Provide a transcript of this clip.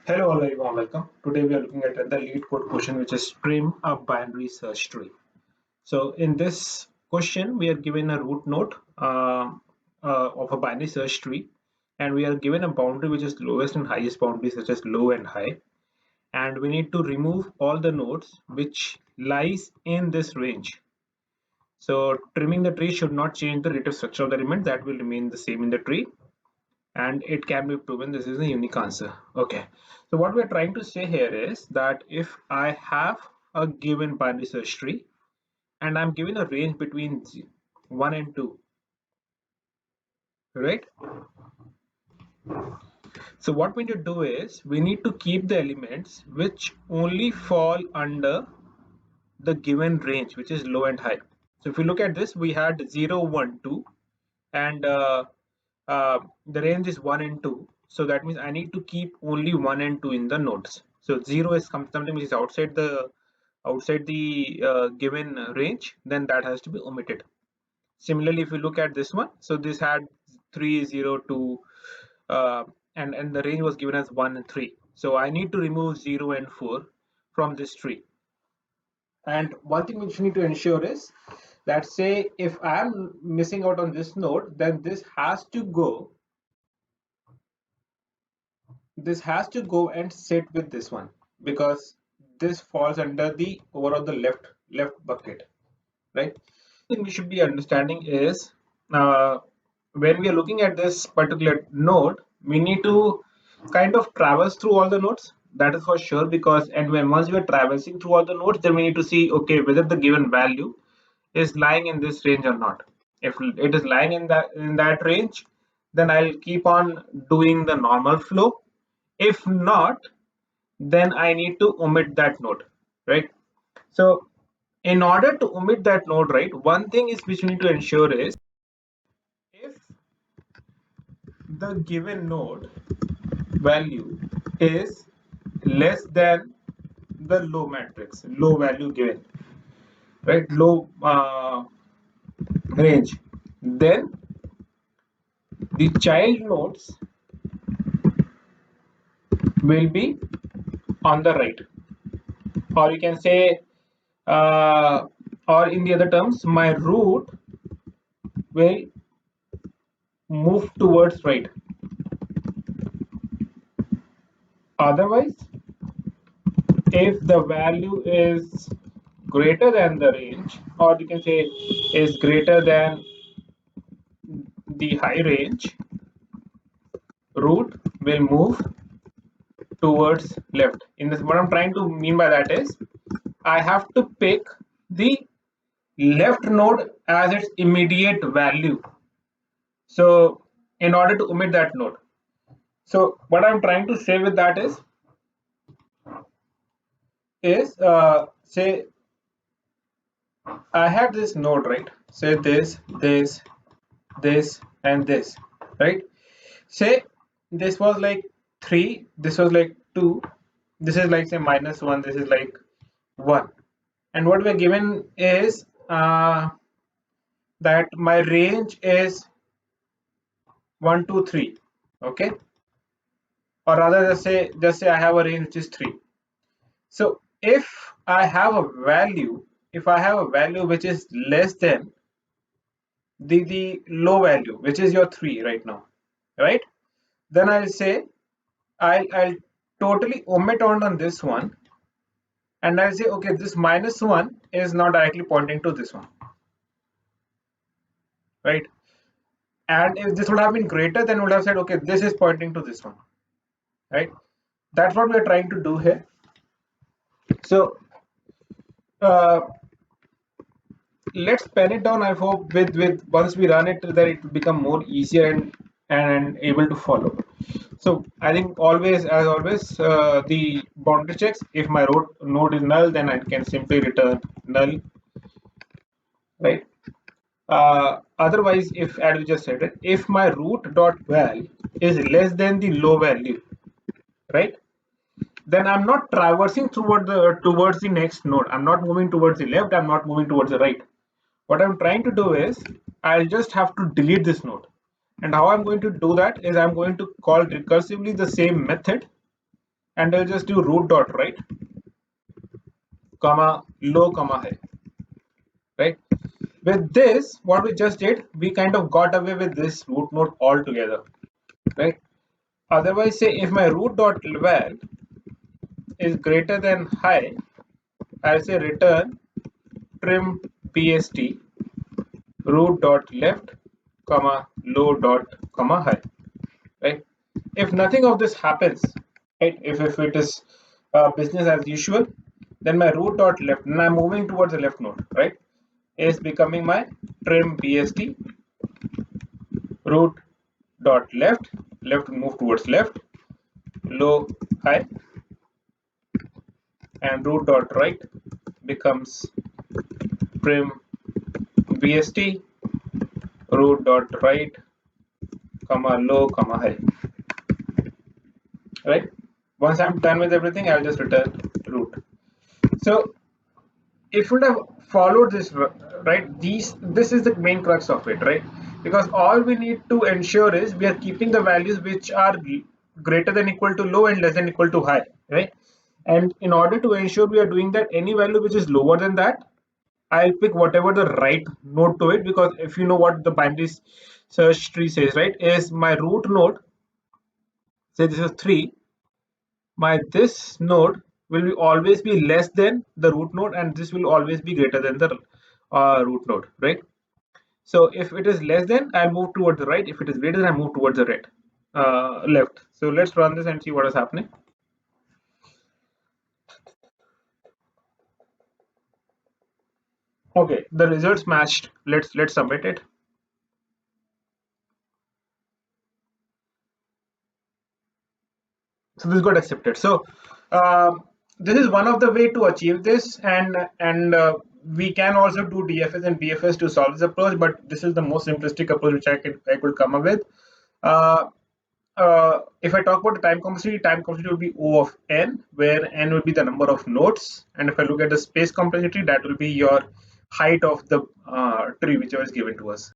Hello, all, very warm welcome. Today we are looking at the LeetCode question, which is trim a binary search tree. So in this question, we are given a root node of a binary search tree, and we are given a boundary which is lowest and highest boundary, such as low and high, and we need to remove all the nodes which lies in this range. So trimming the tree should not change the relative structure of the element; that will remain the same in the tree, and it can be proven. This is a unique answer. Okay, so what we're trying to say here is that if I have a given binary search tree and I'm given a range between 1 and 2, right? So what we need to do is we need to keep the elements which only fall under the given range, which is low and high. So if you look at this, we had 0, 1, 2, and the range is 1 and 2. So that means I need to keep only 1 and 2 in the nodes. So 0 is something which is outside the given range, then that has to be omitted. Similarly, if you look at this one, so this had 3, 0, 2, uh, and the range was given as 1 and 3. So I need to remove 0 and 4 from this tree. And one thing which you need to ensure is that, say if I am missing out on this node, then this has to go and sit with this one, because this falls under the overall the left bucket, right? The thing we should be understanding is, uh, when we are looking at this particular node, we need to kind of traverse through all the nodes, that is for sure. Because and when once we are traversing through all the nodes, then we need to see, okay, whether the given value is lying in this range or not. If it is lying in that range, then I'll keep on doing the normal flow. If not, then I need to omit that node, right? So in order to omit that node, right, one thing is which we need to ensure is, if the given node value is less than the low value given, right, low range, then the child nodes will be on the right. Or you can say, uh, or in the other terms, my root will move towards right. Otherwise, if the value is greater than the range, or you can say is greater than the high range, root will move towards left. In this, what I'm trying to mean by that is, I have to pick the left node as its immediate value, so in order to omit that node. So what I'm trying to say with that is say I had this node, right? Say this, and this, right? Say this was like 3, this was like 2, this is like say -1, this is like 1, and what we're given is that my range is 1, 2, 3, okay? Or rather, just say I have a range which is 3. So if I have a value which is less than the low value, which is your 3 right now, right? Then I'll say I'll totally omit on this one, and I'll say, okay, this -1 is not directly pointing to this one, right? And if this would have been greater, then would have said, okay, this is pointing to this one, right? That's what we're trying to do here. So uh, let's pen it down. I hope with once we run it, that it will become more easier and able to follow. So I think always, as always, the boundary checks. If my node is null, then I can simply return null, right? Otherwise, if, as we just said it, if my root dot val is less than the low value, right, then I'm not traversing towards the next node. I'm not moving towards the left. I'm not moving towards the right. What I'm trying to do is, I'll just have to delete this node. And how I'm going to do that is, I'm going to call recursively the same method, and I'll just do root dot right, comma low, comma high, right? With this, what we just did, we kind of got away with this root node altogether, right? Otherwise, say if my root dot val is greater than high, I'll say return trim bst root dot left, comma low dot, comma high, right? If nothing of this happens, right? If it is business as usual, then my root dot left, and I'm moving towards the left node, right? Is becoming my trim bst root dot left, left move towards left, low high, and root dot right becomes trim bst root dot right, comma low, comma high, right? Once I'm done with everything, I'll just return root. So if you would have followed this, right, this is the main crux of it, right? Because all we need to ensure is we are keeping the values which are greater than equal to low and less than equal to high, right? And in order to ensure we are doing that, any value which is lower than that, I'll pick whatever the right node to it, because if you know what the binary search tree says, right, is my root node, say this is 3, my this node will be always be less than the root node, and this will always be greater than the root node, right? So if it is less than, I'll move towards the right. If it is greater than, I move towards the right, left. So let's run this and see what is happening. Okay, the results matched. Let's submit it. So this got accepted. So this is one of the way to achieve this, and we can also do DFS and BFS to solve this approach, but this is the most simplistic approach which I could come up with. Uh, if I talk about the time complexity will be O of n, where n will be the number of nodes, and if I look at the space complexity, that will be your height of the tree which was given to us.